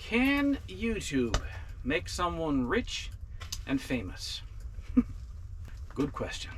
Can YouTube make someone rich and famous? Good question.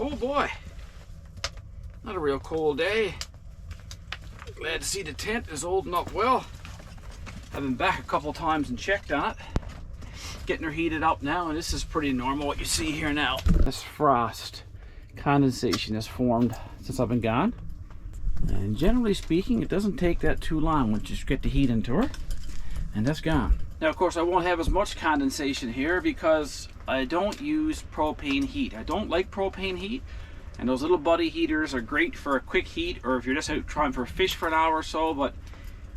Oh boy, not a real cold day. Glad to see the tent is holding up well. I've been back a couple times and checked on it. Getting her heated up now, and this is pretty normal what you see here now. This frost condensation has formed since I've been gone. And generally speaking, it doesn't take that too long once you just get the heat into her, and that's gone. Now, of course, I won't have as much condensation here because I don't use propane heat. I don't like propane heat, and those little buddy heaters are great for a quick heat or if you're just out trying for a fish for an hour or so. But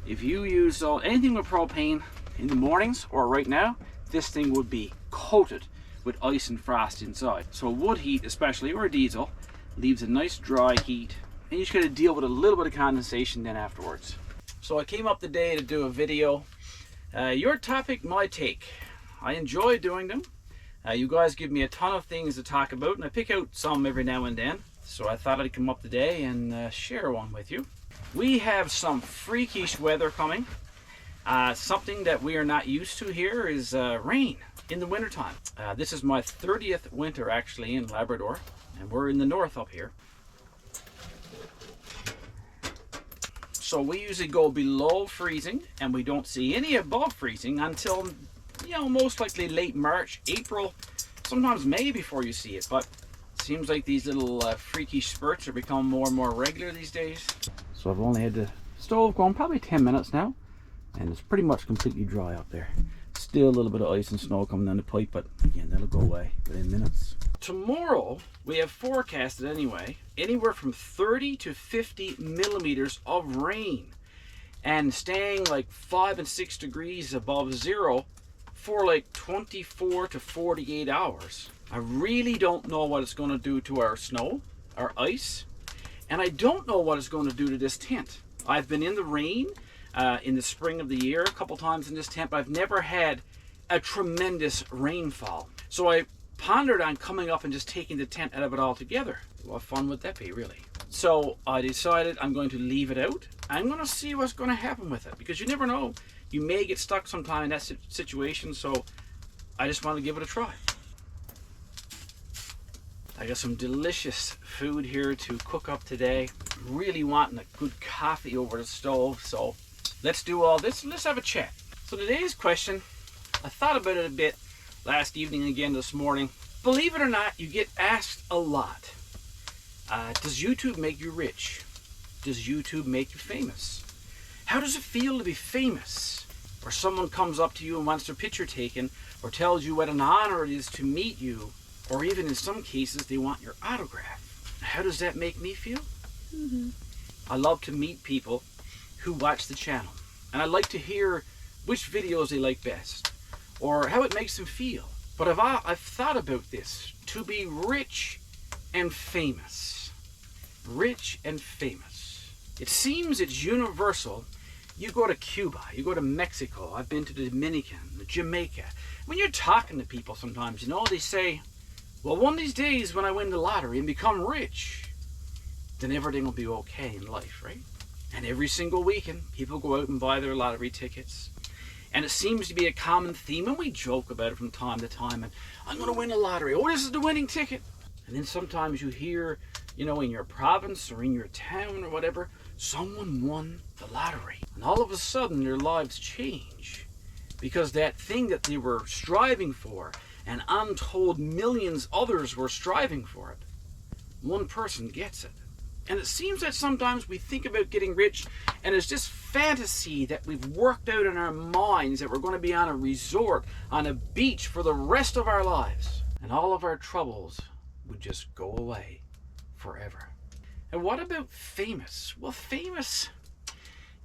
if you use anything with propane in the mornings or right now, this thing would be coated with ice and frost inside. So wood heat especially, or diesel, leaves a nice dry heat, and you just got to deal with a little bit of condensation then afterwards. So I came up today to do a video. Your topic, my take. I enjoy doing them. You guys give me a ton of things to talk about, and I pick out some every now and then. So I thought I'd come up today and share one with you. We have some freakish weather coming. Something that we are not used to here is rain in the wintertime. This is my 30th winter actually in Labrador, and we're in the north up here. So we usually go below freezing, and we don't see any above freezing until, you know, most likely late March, April, sometimes May before you see it. But it seems like these little freakish spurts are becoming more and more regular these days. So I've only had the stove going probably 10 minutes now, and it's pretty much completely dry up there. Still a little bit of ice and snow coming down the pipe, but again, that'll go away within minutes. Tomorrow, we have forecasted anyway, anywhere from 30 to 50 millimeters of rain, and staying like 5 and 6 degrees above zero for like 24 to 48 hours. I really don't know what it's going to do to our snow, our ice, and I don't know what it's going to do to this tent. I've been in the rain in the spring of the year a couple times in this tent, but I've never had a tremendous rainfall. So I pondered on coming up and just taking the tent out of it altogether. What fun would that be, really? So I decided I'm going to leave it out. I'm going to see what's going to happen with it, because you never know. You may get stuck sometime in that situation, so I just want to give it a try. I got some delicious food here to cook up today. I'm really wanting a good coffee over the stove, so let's do all this and let's have a chat. So today's question, I thought about it a bit last evening, again this morning. Believe it or not, you get asked a lot. Does YouTube make you rich? Does YouTube make you famous? How does it feel to be famous? Or someone comes up to you and wants their picture taken, or tells you what an honor it is to meet you, or even in some cases they want your autograph. How does that make me feel? I love to meet people who watch the channel, and I like to hear which videos they like best, or how it makes them feel. But I've thought about this, to be rich and famous. Rich and famous. It seems it's universal. You go to Cuba, you go to Mexico, I've been to the Dominican, Jamaica. When you're talking to people sometimes, you know, they say, well, one of these days when I win the lottery and become rich, then everything will be okay in life, right? And every single weekend, people go out and buy their lottery tickets. And it seems to be a common theme, and we joke about it from time to time. And I'm going to win the lottery. Oh, this is the winning ticket. And then sometimes you hear, you know, in your province or in your town or whatever, someone won the lottery. And all of a sudden their lives change, because that thing that they were striving for, and untold millions others were striving for it, one person gets it. And it seems that sometimes we think about getting rich, and it's just fantasy that we've worked out in our minds that we're going to be on a resort, on a beach for the rest of our lives. And all of our troubles would just go away forever. And what about famous? Well, famous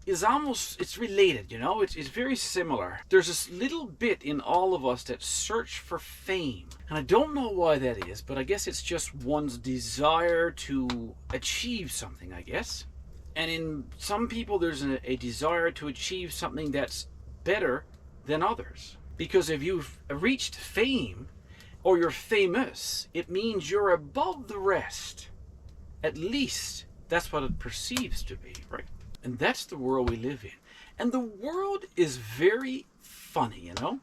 is almost, it's related, you know, it's very similar. There's this little bit in all of us that search for fame. And I don't know why that is, but I guess it's just one's desire to achieve something, I guess. And in some people, there's a desire to achieve something that's better than others. Because if you've reached fame, or you're famous, it means you're above the rest. At least that's what it perceives to be, right? And that's the world we live in. And the world is very funny, you know?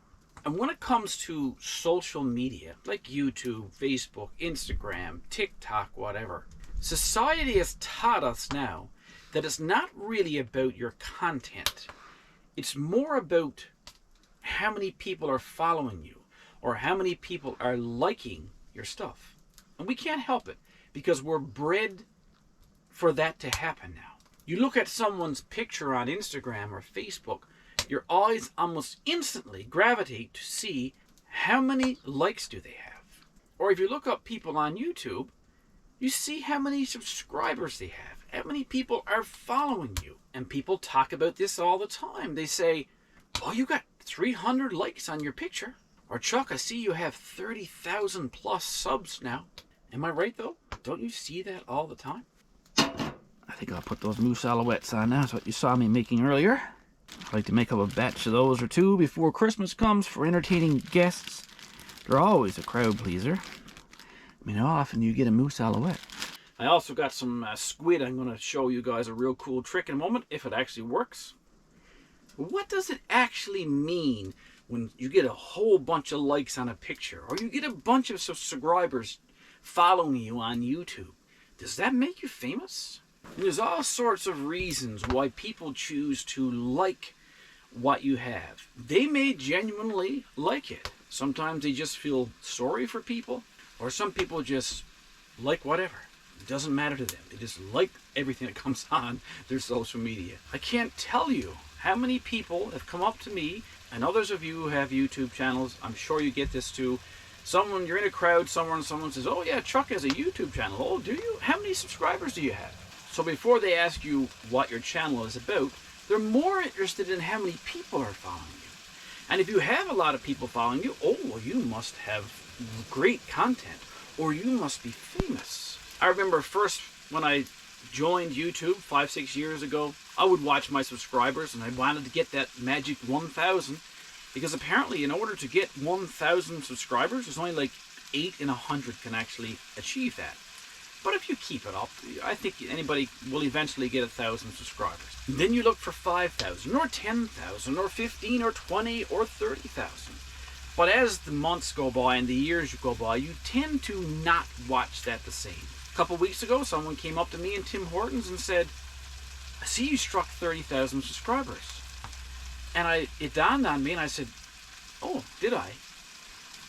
And when it comes to social media, like YouTube, Facebook, Instagram, TikTok, whatever, society has taught us now that it's not really about your content. It's more about how many people are following you, or how many people are liking your stuff. And we can't help it, because we're bred for that to happen now. You look at someone's picture on Instagram or Facebook, your eyes almost instantly gravitate to see how many likes do they have. Or if you look up people on YouTube, you see how many subscribers they have, how many people are following you. And people talk about this all the time. They say, oh, you got 300 likes on your picture. Or Chuck, I see you have 30,000 plus subs now. Am I right though? Don't you see that all the time? I think I'll put those moose allouettes on now. That's what you saw me making earlier. I like to make up a batch of those or two before Christmas comes for entertaining guests. They're always a crowd pleaser. I mean, how often do you get a moose alouette? I also got some squid. I'm going to show you guys a real cool trick in a moment, if it actually works. What does it actually mean when you get a whole bunch of likes on a picture, or you get a bunch of subscribers following you on YouTube? Does that make you famous? And there's all sorts of reasons why people choose to like what you have. They may genuinely like it. Sometimes they just feel sorry for people, or some people just like whatever. It doesn't matter to them. They just like everything that comes on their social media. I can't tell you how many people have come up to me, and others of you who have YouTube channels, I'm sure you get this too. You're in a crowd somewhere and someone says, oh yeah, Chuck has a YouTube channel. Oh, do you? How many subscribers do you have? So before they ask you what your channel is about, they're more interested in how many people are following you. And if you have a lot of people following you, oh, well, you must have great content, or you must be famous. I remember first when I joined YouTube 5-6 years ago, I would watch my subscribers, and I wanted to get that magic 1,000, because apparently in order to get 1,000 subscribers, there's only like 8 in 100 can actually achieve that. But if you keep it up, I think anybody will eventually get 1,000 subscribers. Then you look for 5,000 or 10,000 or 15 or 20 or 30,000. But as the months go by and the years go by, you tend to not watch that the same. A couple weeks ago, someone came up to me in Tim Hortons and said, I see you struck 30,000 subscribers. And it dawned on me and I said, oh, did I?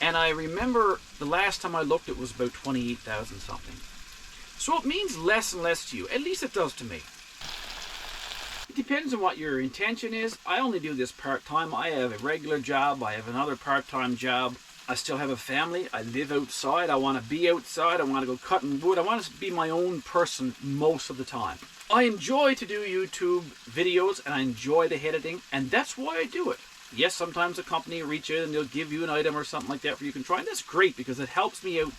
And I remember the last time I looked, it was about 28,000 something. So it means less and less to you. At least it does to me. It depends on what your intention is. I only do this part-time. I have a regular job. I have another part-time job. I still have a family. I live outside. I want to be outside. I want to go cutting wood. I want to be my own person most of the time. I enjoy to do YouTube videos and I enjoy the editing, and that's why I do it. Yes, sometimes a company will reach out and they'll give you an item or something like that for you can try, and that's great because it helps me out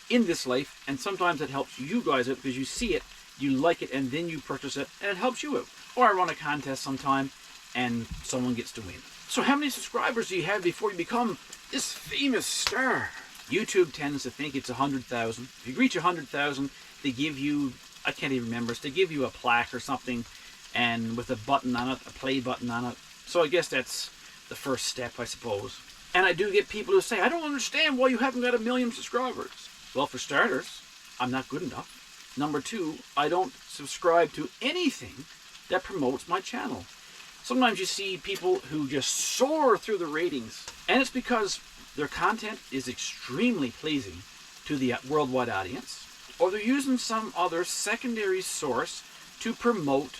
in this life, and sometimes it helps you guys out because you see it, you like it, and then you purchase it, and it helps you out. Or I run a contest sometime and someone gets to win. So how many subscribers do you have before you become this famous star? YouTube tends to think it's 100,000. If you reach 100,000, they give you, I can't even remember, they give you a plaque or something, and with a button on it, a play button on it. So I guess that's the first step, I suppose. And I do get people who say, I don't understand why you haven't got 1 million subscribers. Well, for starters, I'm not good enough. Number two, I don't subscribe to anything that promotes my channel. Sometimes you see people who just soar through the ratings, and it's because their content is extremely pleasing to the worldwide audience, or they're using some other secondary source to promote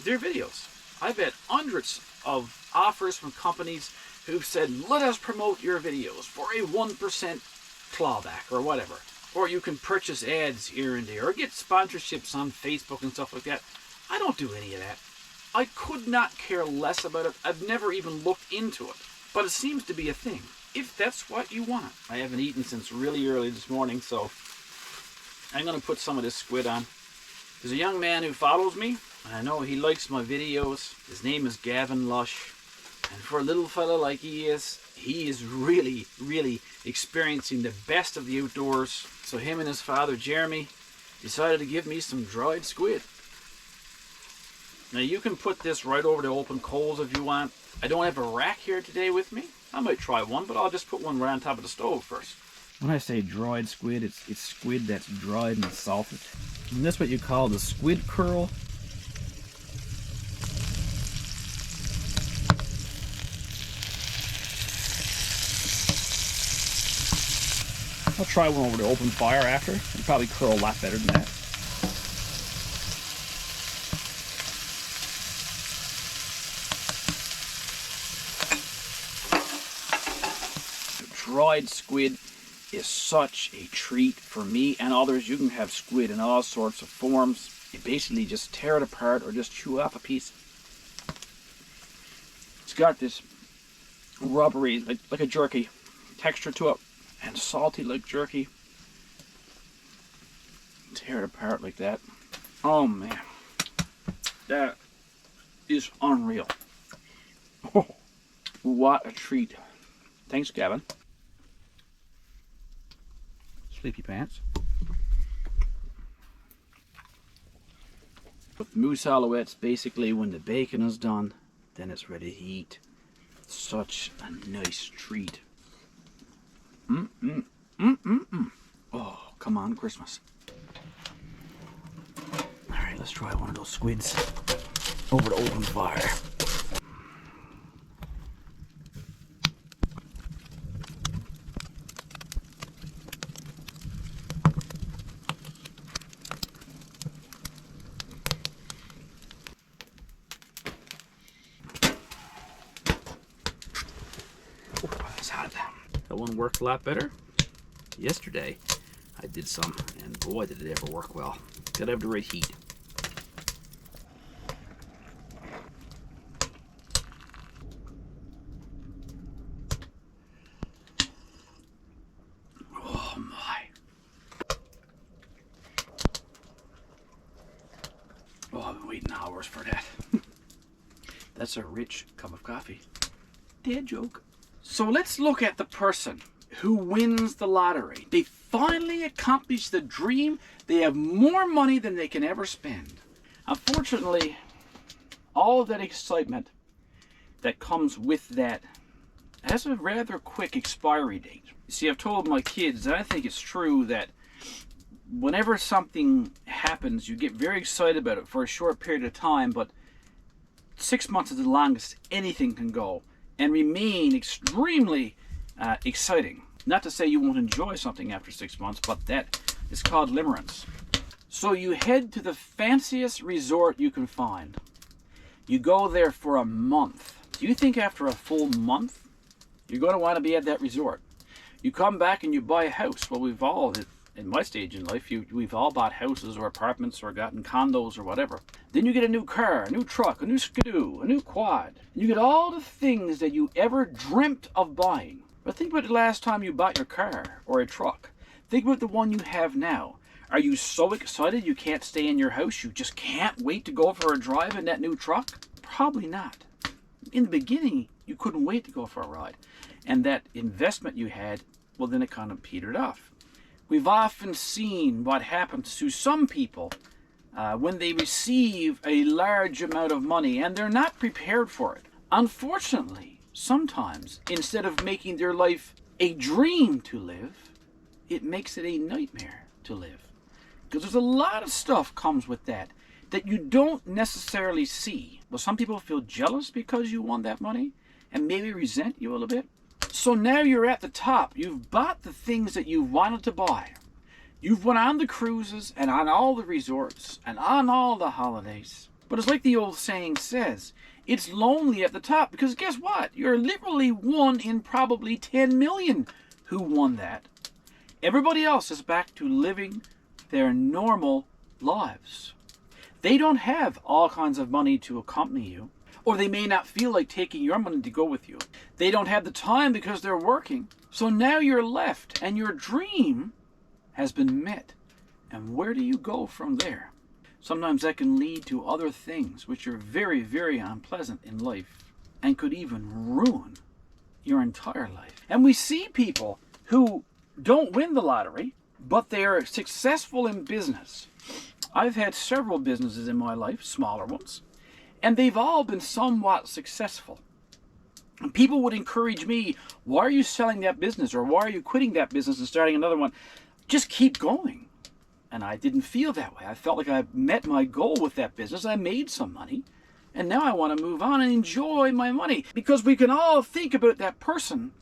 their videos. I've had hundreds of offers from companies who've said, let us promote your videos for a 1% clawback or whatever. Or you can purchase ads here and there, or get sponsorships on Facebook and stuff like that. I don't do any of that. I could not care less about it. I've never even looked into it. But it seems to be a thing, if that's what you want. I haven't eaten since really early this morning, so I'm going to put some of this squid on. There's a young man who follows me, and I know he likes my videos. His name is Gavin Lush. And for a little fella like he is really, really experiencing the best of the outdoors. So him and his father, Jeremy, decided to give me some dried squid. Now you can put this right over the open coals if you want. I don't have a rack here today with me. I might try one, but I'll just put one right on top of the stove first. When I say dried squid, it's squid that's dried and salted. And that's what you call the squid curl. I'll try one over the open fire after. It'll probably curl a lot better than that. Dried squid is such a treat for me and others. You can have squid in all sorts of forms. You basically just tear it apart or just chew off a piece. It's got this rubbery, like a jerky texture to it, and salty like jerky. Tear it apart like that. Oh man, that is unreal. Oh, what a treat. Thanks, Gavin. Sleepy pants. With moose allouettes, basically when the bacon is done, then it's ready to eat. Such a nice treat. Oh, come on, Christmas. Alright, let's try one of those squids over the open fire. That one worked a lot better. Yesterday I did some, and boy did it ever work well. Gotta have the right heat. Oh my. Oh, I've been waiting hours for that. That's a rich cup of coffee. Dead joke. So let's look at the person who wins the lottery. They finally accomplish the dream. They have more money than they can ever spend. Unfortunately, all of that excitement that comes with that has a rather quick expiry date. You see, I've told my kids that I think it's true that whenever something happens, you get very excited about it for a short period of time, but 6 months is the longest anything can go and remain extremely exciting. Not to say you won't enjoy something after 6 months, but that is called limerence. So you head to the fanciest resort you can find. You go there for a month. Do you think after a full month you're going to want to be at that resort? You come back and you buy a house. Well, we've all, in my stage in life, we've all bought houses or apartments or gotten condos or whatever. Then you get a new car, a new truck, a new Skidoo, a new quad. You get all the things that you ever dreamt of buying. But think about the last time you bought your car or a truck. Think about the one you have now. Are you so excited you can't stay in your house? You just can't wait to go for a drive in that new truck? Probably not. In the beginning, you couldn't wait to go for a ride. And that investment you had, well, then it kind of petered off. We've often seen what happens to some people when they receive a large amount of money and they're not prepared for it. Unfortunately, sometimes, instead of making their life a dream to live, it makes it a nightmare to live. Because there's a lot of stuff comes with that you don't necessarily see. Well, some people feel jealous because you won that money and maybe resent you a little bit. So now you're at the top. You've bought the things that you wanted to buy. You've went on the cruises and on all the resorts and on all the holidays. But it's like the old saying says, it's lonely at the top because guess what? You're literally one in probably 10 million who won that. Everybody else is back to living their normal lives. They don't have all kinds of money to accompany you, or they may not feel like taking your money to go with you. They don't have the time because they're working. So now you're left and your dream has been met. And where do you go from there? Sometimes that can lead to other things which are very, very unpleasant in life and could even ruin your entire life. And we see people who don't win the lottery, but they are successful in business. I've had several businesses in my life, smaller ones, and they've all been somewhat successful. And people would encourage me, why are you selling that business? Or why are you quitting that business and starting another one? Just keep going. And I didn't feel that way. I felt like I met my goal with that business. I made some money. And now I want to move on and enjoy my money. Because we can all think about that person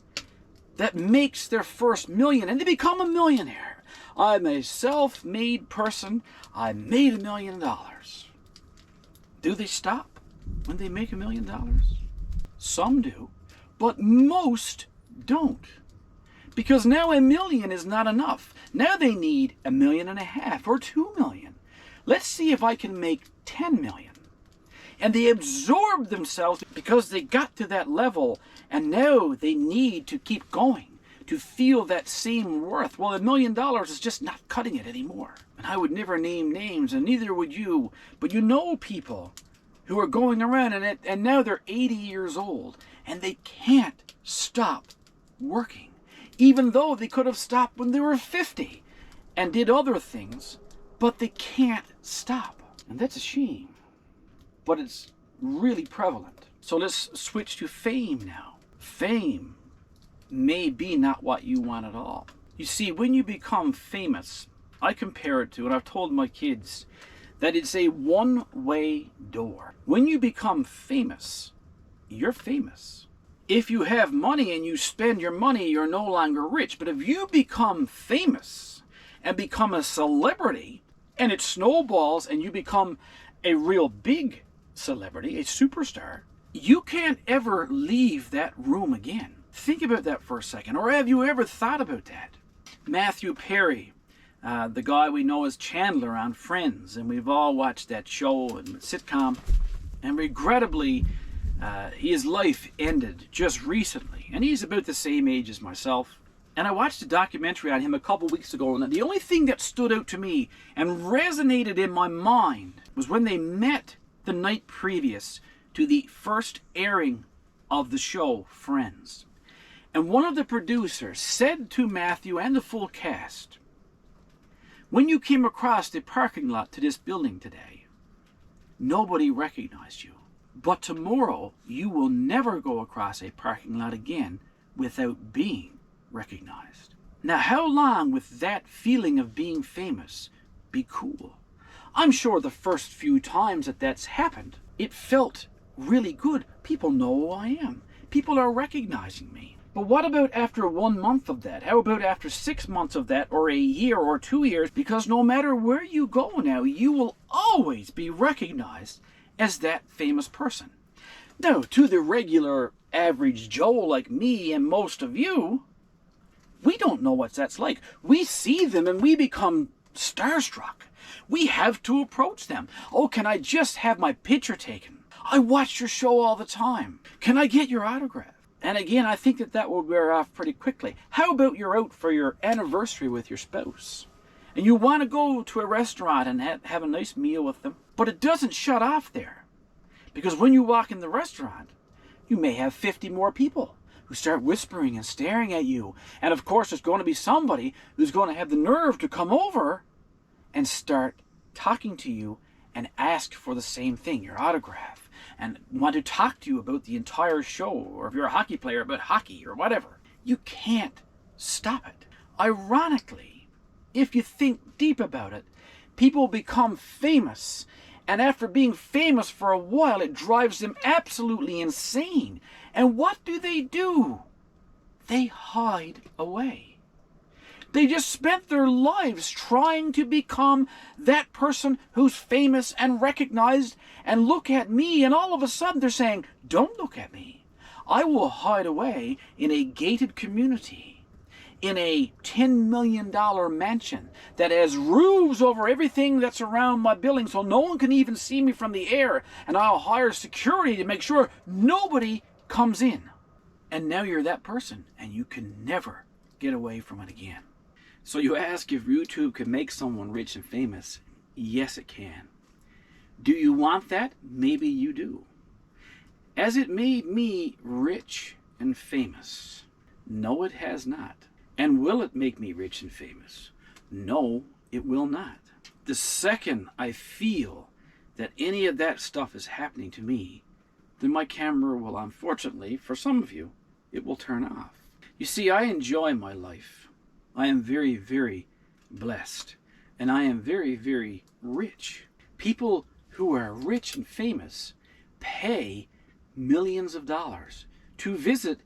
that makes their first million and they become a millionaire. I'm a self-made person. I made $1 million. Do they stop when they make $1 million? Some do, but most don't. Because now $1 million is not enough. Now they need $1.5 million or $2 million. Let's see if I can make 10 million. And they absorb themselves because they got to that level and now they need to keep going to feel that same worth. Well, $1 million is just not cutting it anymore. And I would never name names, and neither would you, but you know people who are going around and now they're 80 years old and they can't stop working, even though they could have stopped when they were 50 and did other things, but they can't stop. And that's a shame, but it's really prevalent. So let's switch to fame now. Fame may be not what you want at all. You see, when you become famous, I compare it to, and I've told my kids, that it's a one-way door. When you become famous, you're famous. If you have money and you spend your money, you're no longer rich. But if you become famous and become a celebrity, and it snowballs and you become a real big celebrity, a superstar, you can't ever leave that room again. Think about that for a second. Or have you ever thought about that? Matthew Perry, the guy we know as Chandler on Friends, and we've all watched that show and sitcom, and regrettably, his life ended just recently, and he's about the same age as myself. And I watched a documentary on him a couple weeks ago, and the only thing that stood out to me and resonated in my mind was when they met the night previous to the first airing of the show Friends. And one of the producers said to Matthew and the full cast, when you came across the parking lot to this building today, nobody recognized you. But tomorrow, you will never go across a parking lot again without being recognized. Now, how long will that feeling of being famous be cool? I'm sure the first few times that that's happened, it felt really good. People know who I am. People are recognizing me. But what about after 1 month of that? How about after 6 months of that, or a year or 2 years? Because no matter where you go now, you will always be recognized as that famous person. Now, to the regular average Joe like me and most of you, we don't know what that's like. We see them and we become starstruck. We have to approach them. Oh, can I just have my picture taken? I watch your show all the time. Can I get your autograph? And again, I think that will wear off pretty quickly. How about you're out for your anniversary with your spouse, and you want to go to a restaurant and have a nice meal with them, but it doesn't shut off there. Because when you walk in the restaurant, you may have 50 more people who start whispering and staring at you. And of course, there's going to be somebody who's going to have the nerve to come over and start talking to you and ask for the same thing, your autograph, and want to talk to you about the entire show, or if you're a hockey player, about hockey or whatever. You can't stop it. Ironically, if you think deep about it, people become famous, and after being famous for a while, it drives them absolutely insane. And what do? They hide away. They just spent their lives trying to become that person who's famous and recognized, and look at me, and all of a sudden they're saying, don't look at me. I will hide away in a gated community, in a $10 million mansion that has roofs over everything that's around my building, so no one can even see me from the air, and I'll hire security to make sure nobody comes in. And now you're that person, and you can never get away from it again. So you ask if YouTube can make someone rich and famous. Yes, it can. Do you want that? Maybe you do. Has it made me rich and famous? No, it has not. And will it make me rich and famous? No, it will not. The second I feel that any of that stuff is happening to me, then my camera will, unfortunately, for some of you, it will turn off. You see, I enjoy my life. I am very, very blessed. And I am very, very rich. People who are rich and famous pay millions of dollars to visit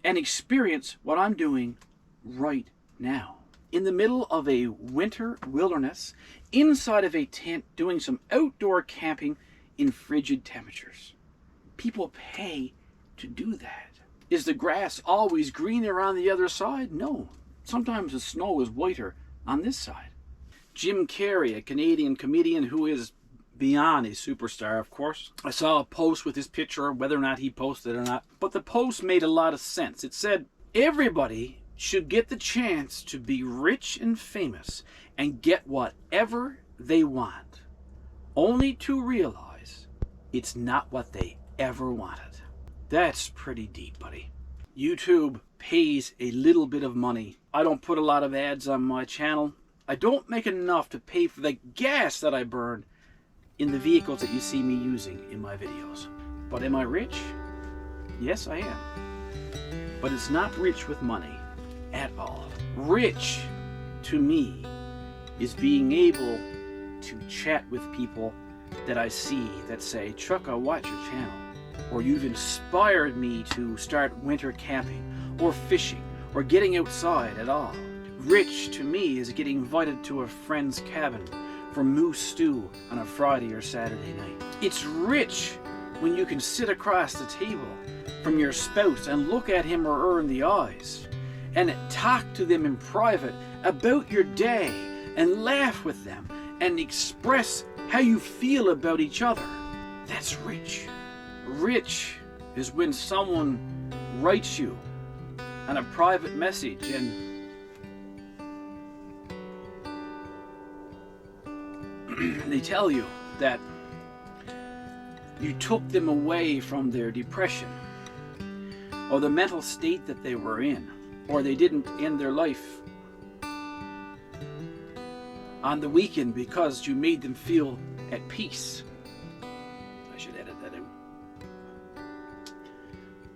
and experience what I'm doing right now. In the middle of a winter wilderness, inside of a tent, doing some outdoor camping in frigid temperatures. People pay to do that. Is the grass always greener on the other side? No. Sometimes the snow is whiter on this side. Jim Carrey, a Canadian comedian who is beyond a superstar, of course. I saw a post with his picture, whether or not he posted it or not, but the post made a lot of sense. It said, everybody should get the chance to be rich and famous and get whatever they want, only to realize it's not what they ever wanted. That's pretty deep, buddy. YouTube pays a little bit of money. I don't put a lot of ads on my channel. I don't make enough to pay for the gas that I burn in the vehicles that you see me using in my videos. But am I rich? Yes, I am. But it's not rich with money at all. Rich, to me, is being able to chat with people that I see that say, Chuck, I watch your channel. Or you've inspired me to start winter camping, or fishing, or getting outside at all. Rich, to me, is getting invited to a friend's cabin for moose stew on a Friday or Saturday night. It's rich when you can sit across the table from your spouse and look at him or her in the eyes and talk to them in private about your day and laugh with them and express how you feel about each other. That's rich. Rich is when someone writes you on a private message and they tell you that you took them away from their depression, or the mental state that they were in, or they didn't end their life on the weekend because you made them feel at peace. I should edit that out.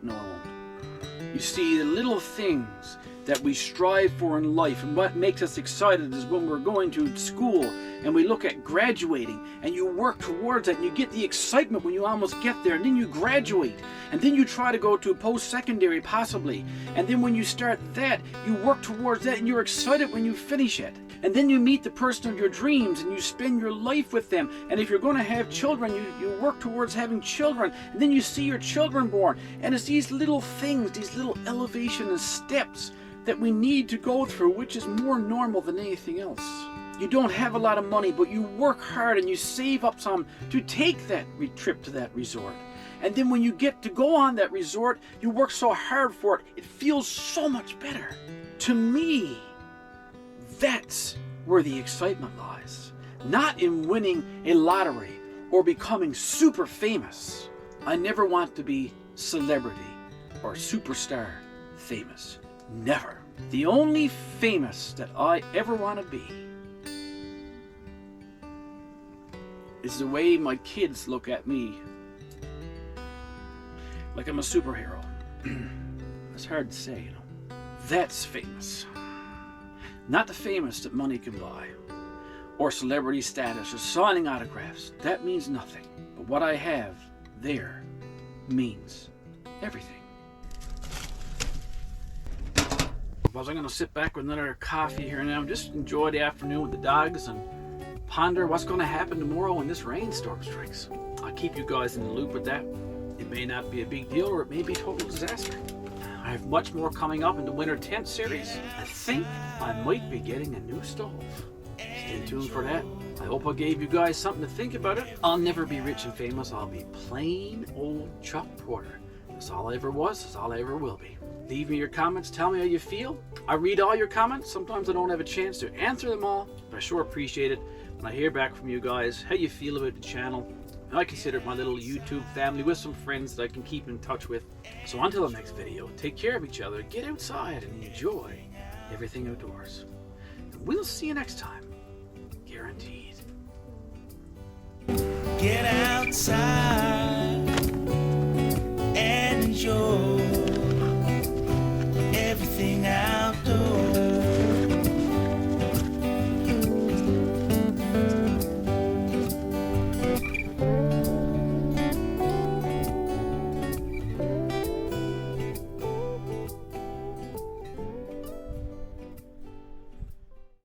No, I won't. You see, the little things that we strive for in life, and what makes us excited is when we're going to school and we look at graduating, and you work towards that, and you get the excitement when you almost get there, and then you graduate, and then you try to go to post-secondary possibly, and then when you start that, you work towards that, and you're excited when you finish it. And then you meet the person of your dreams and you spend your life with them. And if you're going to have children, you work towards having children. And then you see your children born. And it's these little things, these little elevation and steps that we need to go through, which is more normal than anything else. You don't have a lot of money, but you work hard and you save up some to take that trip to that resort. And then when you get to go on that resort, you work so hard for it, it feels so much better. To me, that's where the excitement lies. Not in winning a lottery or becoming super famous. I never want to be celebrity or superstar famous. Never. The only famous that I ever want to be is the way my kids look at me. Like I'm a superhero. It's hard to say, you know. That's famous. Not the famous that money can buy, or celebrity status, or signing autographs. That means nothing. But what I have there means everything. Well, I'm going to sit back with another coffee here now, just enjoy the afternoon with the dogs and ponder what's going to happen tomorrow when this rainstorm strikes. I'll keep you guys in the loop with that. It may not be a big deal, or it may be a total disaster. I have much more coming up in the Winter Tent series. I think I might be getting a new stove. Stay tuned for that. I hope I gave you guys something to think about it. I'll never be rich and famous. I'll be plain old Chuck Porter. That's all I ever was. That's all I ever will be. Leave me your comments. Tell me how you feel. I read all your comments. Sometimes I don't have a chance to answer them all, but I sure appreciate it when I hear back from you guys, how you feel about the channel. I consider it my little YouTube family with some friends that I can keep in touch with. So until the next video, take care of each other, get outside and enjoy everything outdoors. And we'll see you next time. Guaranteed. Get outside.